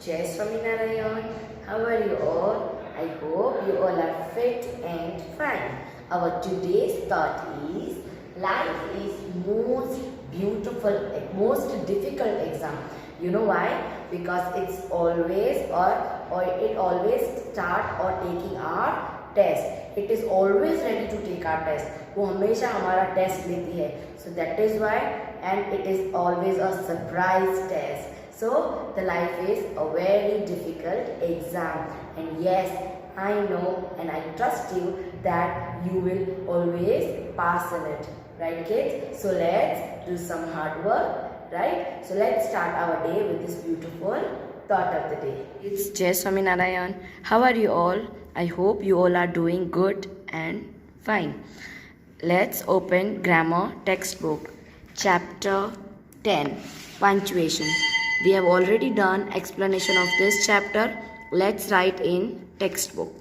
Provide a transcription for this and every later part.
Jai Swaminarayan. How are you all? I hope you all are fit and fine. Our today's thought is life is most beautiful, most difficult exam. You know why? Because it's always or it always start or taking our test. It is always ready to take our test. वो हमेशा हमारा test लेती है. So that is why, and it is always a surprise test. So the life is a very difficult exam, and yes, I know and I trust you that you will always pass in it, right kids? So let's do some hard work, right? So let's start our day with this beautiful thought of the day. It's Jai Swaminarayan. How are you all? I hope you all are doing good and fine. Let's open grammar textbook, chapter 10, punctuation. We have already done explanation of this chapter. Let's write in textbook.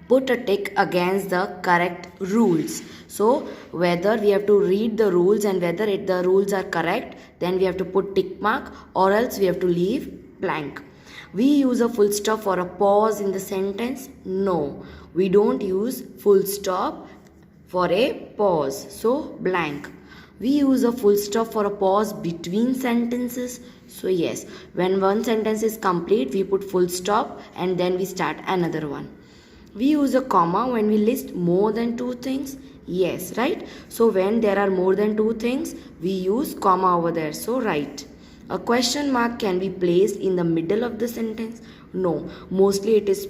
Put a tick against the correct rules. So whether we have to read the rules and whether the rules are correct, then we have to put tick mark, or else we have to leave blank. We use a full stop for a pause in the sentence. No, we don't use full stop for a pause. So blank. We use a full stop for a pause between sentences. So yes, when one sentence is complete, we put full stop and then we start another one. We use a comma when we list more than two things. Yes, right? So when there are more than two things, we use comma over there. So right. A question mark can be placed in the middle of the sentence. No, mostly it is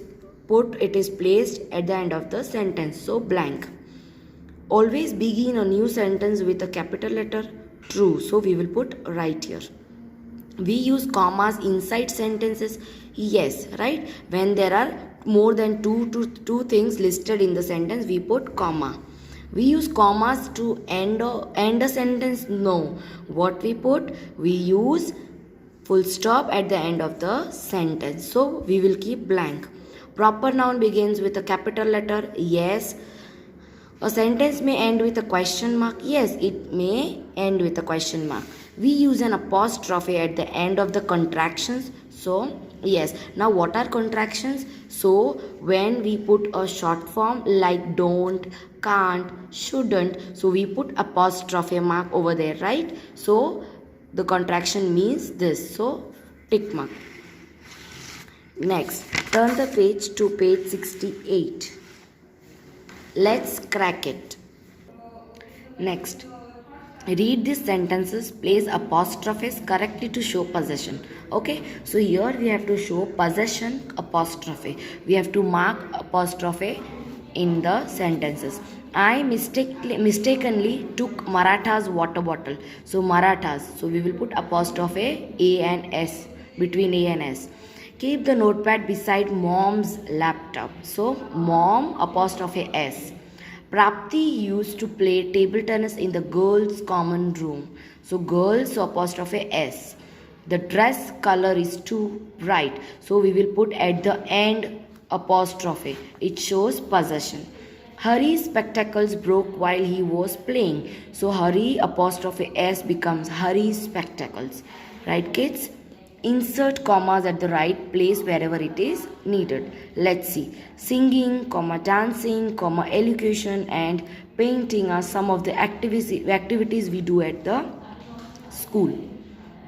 placed at the end of the sentence. So blank. Always begin a new sentence with a capital letter. True. So we will put right here. We use commas inside sentences. Yes, right? When there are more than two things listed in the sentence, we put comma. We use commas to end a sentence. No. What we put? We use full stop at the end of the sentence. So we will keep blank. Proper noun begins with a capital letter. Yes. A sentence may end with a question mark. Yes, it may end with a question mark. We use an apostrophe at the end of the contractions. So, yes. Now, what are contractions? So, when we put a short form like don't, can't, shouldn't, so we put apostrophe mark over there, right? So, the contraction means this. So, tick mark. Next, turn the page to page 68. Let's crack it. Next, read these sentences, place apostrophes correctly to show possession. Okay, so here we have to show possession apostrophe. We have to mark apostrophe in the sentences. I mistakenly took Maratha's water bottle. So Marathas. So we will put apostrophe A and S, between A and S. Keep the notepad beside mom's laptop. So mom apostrophe S. Prapti used to play table tennis in the girls' common room. So girls, so apostrophe S. The dress color is too bright. So we will put at the end apostrophe. It shows possession. Hari's spectacles broke while he was playing. So Hari apostrophe S becomes Hari's spectacles. Right kids? Insert commas at the right place wherever it is needed. Let's see. Singing, comma, dancing, comma, elocution and painting are some of the activities we do at the school.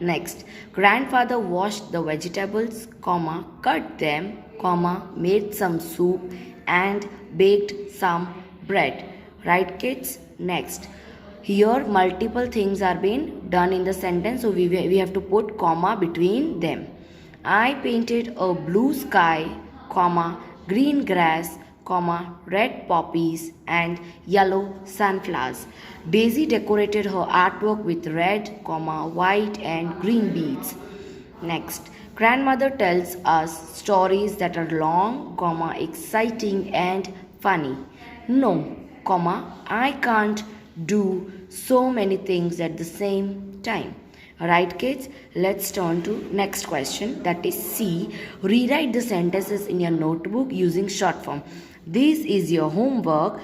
Next, grandfather washed the vegetables, comma, cut them, comma, made some soup and baked some bread. Right kids? Next. Here multiple things are being done in the sentence, so we have to put comma between them. I painted a blue sky, comma, green grass, comma, red poppies and yellow sunflowers. Daisy decorated her artwork with red, comma, white and green beads. Next, grandmother tells us stories that are long, comma, exciting and funny. No, comma, I can't do so many things at the same time. Alright kids, let's turn to next question, that is C. Rewrite the sentences in your notebook using short form. This is your homework.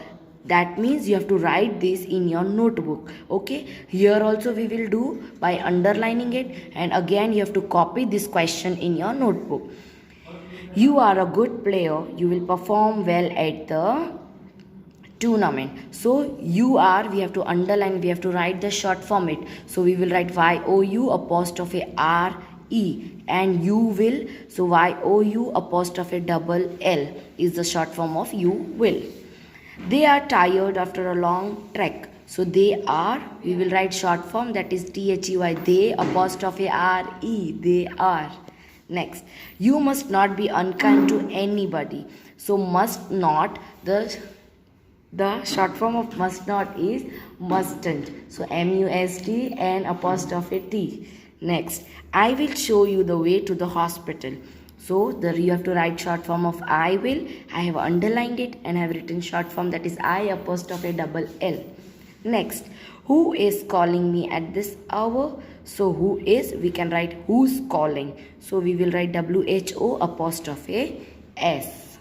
That means you have to write this in your notebook. Okay, here also we will do by underlining it, and again you have to copy this question in your notebook. You are a good player, you will perform well at the tournament. So you are, we have to underline, we have to write the short form it. So we will write YOU apostrophe RE, and you will, so YOU apostrophe double L is the short form of you will. They are tired after a long trek. So they are, we will write short form, that is THEY, they apostrophe RE, they are. Next, you must not be unkind to anybody. So must not, the short form of must not is mustn't. So MUST and apostrophe T. Next, I will show you the way to the hospital. So you have to write short form of I will. I have underlined it and I have written short form, that is I apostrophe double L. Next, who is calling me at this hour? So who is, we can write who's calling. So we will write WHO apostrophe S.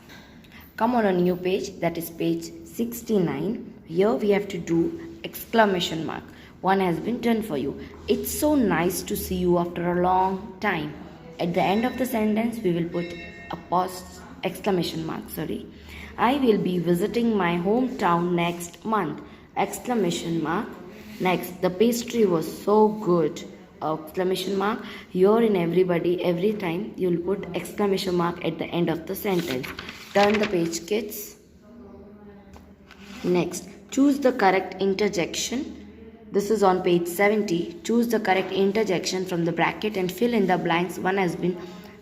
Come on a new page, that is page 69. Here we have to do exclamation mark. One has been done for you. It's so nice to see you after a long time. At the end of the sentence, we will put exclamation mark. I will be visiting my hometown next month. Exclamation mark. Next, the pastry was so good. Exclamation mark. Here in everybody, every time you will put exclamation mark at the end of the sentence. Turn the page, kids. Next, choose the correct interjection. This is on page 70. Choose the correct interjection from the bracket and fill in the blanks. One has been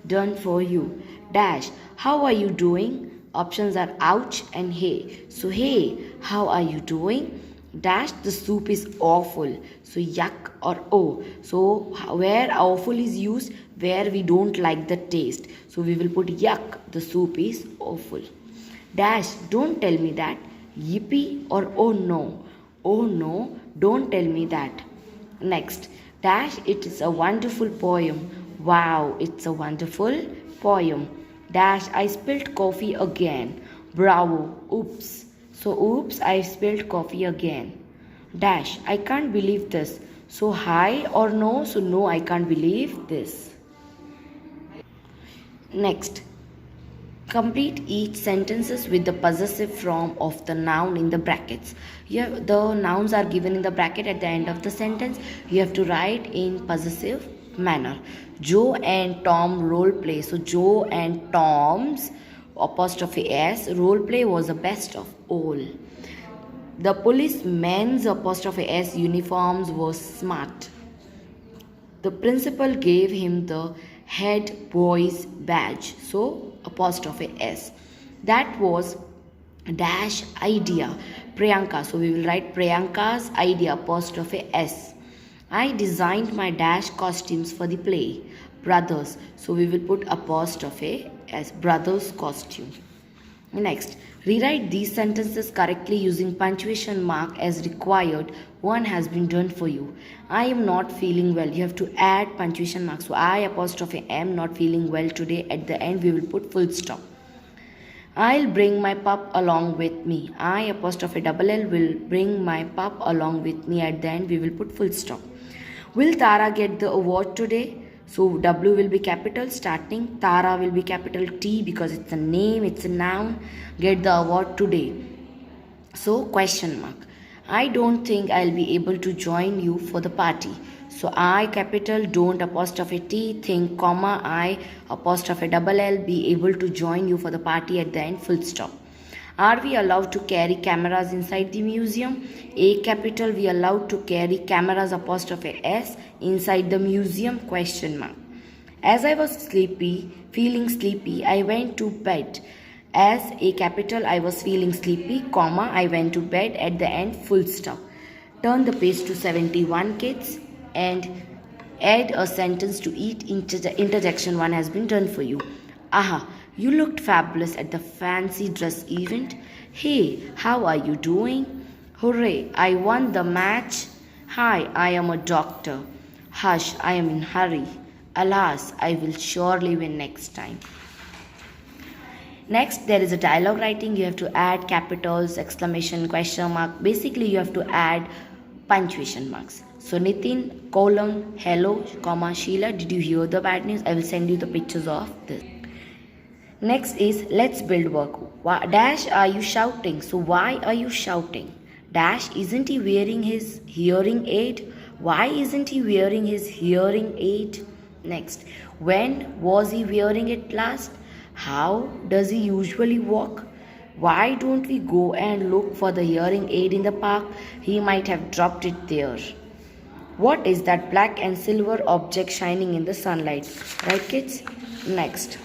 done for you. Dash, how are you doing? Options are ouch and hey. So hey, how are you doing? Dash, the soup is awful. So yuck or oh. So where awful is used, where we don't like the taste. So we will put yuck, the soup is awful. Dash, don't tell me that. Yippee or oh no. Oh no, don't tell me that. Next, dash, it is a wonderful poem. Wow, it's a wonderful poem. Dash, I spilled coffee again. Bravo, oops. So oops, I spilled coffee again. Dash, I can't believe this. So hi or no, so no, I can't believe this. Next, complete each sentences with the possessive form of the noun in the brackets. Here the nouns are given in the bracket at the end of the sentence. You have to write in possessive manner. Joe and Tom role play. So Joe and Tom's apostrophe S role play was the best of all. The policeman's apostrophe S uniforms was smart. The principal gave him the head boy's badge. So apostrophe S. That was dash idea. Priyanka. So we will write Priyanka's idea apostrophe S. I designed my dash costumes for the play. Brothers. So we will put apostrophe S. Brothers costume. Next, rewrite these sentences correctly using punctuation mark as required. One has been done for you. I am not feeling well. You have to add punctuation mark. So I apostrophe am not feeling well today. At the end we will put full stop. I'll bring my pup along with me. I apostrophe double L will bring my pup along with me. At the end we will put full stop. Will Tara get the award today? So W will be capital starting. Tara will be capital T because it's a name, it's a noun. Get the award today. So question mark. I don't think I'll be able to join you for the party. So I capital don't apostrophe T think comma I apostrophe double L be able to join you for the party. At the end full stop. Are we allowed to carry cameras inside the museum? A capital we allowed to carry cameras apostrophe S inside the museum question mark. As I was feeling sleepy, I went to bed. As a capital I was feeling sleepy, comma I went to bed. At the end full stop. Turn the page to 71 kids and add a sentence to each interjection. One has been done for you. Aha, you looked fabulous at the fancy dress event. Hey, how are you doing? Hooray, I won the match. Hi, I am a doctor. Hush, I am in hurry. Alas, I will surely win next time. Next, there is a dialogue writing. You have to add capitals, exclamation, question mark. Basically, you have to add punctuation marks. So, Nitin, colon, hello, comma, Sheila, did you hear the bad news? I will send you the pictures of this. Next is let's build work. Dash, are you shouting? So, why are you shouting? Dash, isn't he wearing his hearing aid? Why isn't he wearing his hearing aid? Next, when was he wearing it last? How does he usually walk? Why don't we go and look for the hearing aid in the park? He might have dropped it there. What is that black and silver object shining in the sunlight? Right, kids? Next.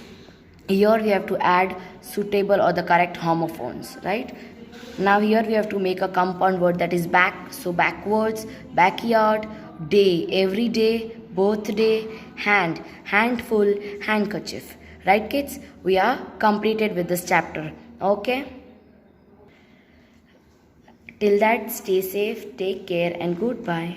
Here we have to add suitable or the correct homophones, right? Now here we have to make a compound word, that is back. So backwards, backyard, day, every day, birthday, hand, handful, handkerchief. Right, kids? We are completed with this chapter. Okay? Till that, stay safe, take care, and goodbye.